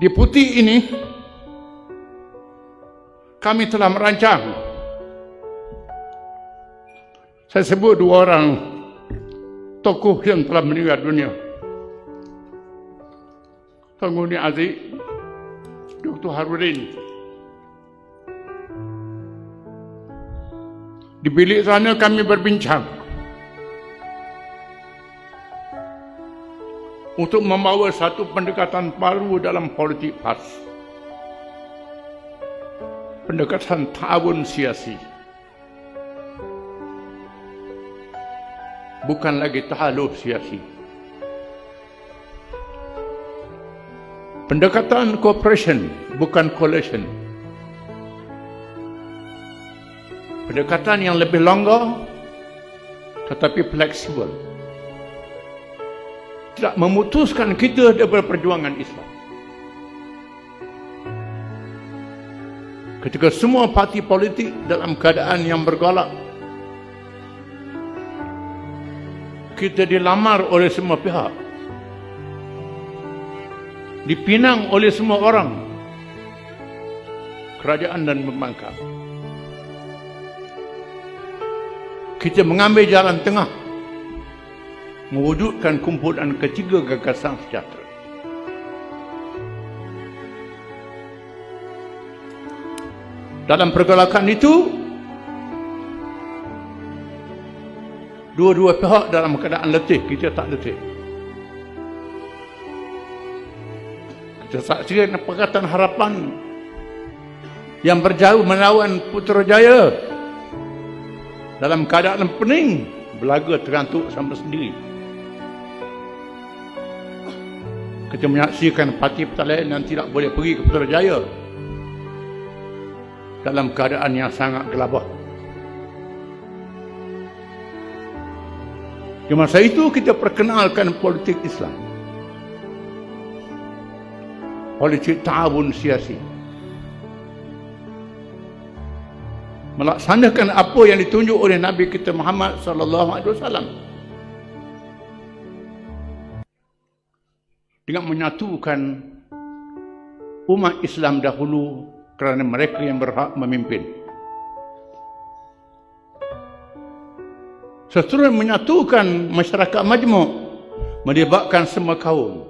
Di putih ini kami telah merancang, saya sebut dua orang tokoh yang telah meninggal dunia, Tuan Nguni Aziz, Dr. Harudin. Di bilik sana kami berbincang untuk membawa satu pendekatan baru dalam politik PAS. Pendekatan ta'awun siasi. Bukan lagi tahaluf siasi. Pendekatan cooperation, bukan coalition. Pendekatan yang lebih longgar tetapi fleksibel. Tidak memutuskan kita daripada perjuangan Islam. Ketika semua parti politik dalam keadaan yang bergolak, kita dilamar oleh semua pihak, dipinang oleh semua orang, kerajaan dan pembangkang. Kita mengambil jalan tengah, mewujudkan kumpulan ketiga gagasan sejahtera. Dalam pergolakan itu, dua-dua pihak dalam keadaan letih, kita tak letih. Kita saksikan Pakatan Harapan yang berjauh melawan Putrajaya dalam keadaan pening, belaga terantuk sampai sendiri. Kita menyaksikan parti pertalian yang tidak boleh pergi ke Putrajaya dalam keadaan yang sangat gelabah. Di masa itu kita perkenalkan politik Islam, politik ta'awun siasi, melaksanakan apa yang ditunjuk oleh Nabi kita Muhammad sallallahu alaihi wasallam dengan menyatukan umat Islam dahulu kerana mereka yang berhak memimpin. Seterusnya menyatukan masyarakat majmuk, melibatkan semua kaum.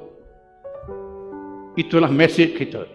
Itulah mesej kita.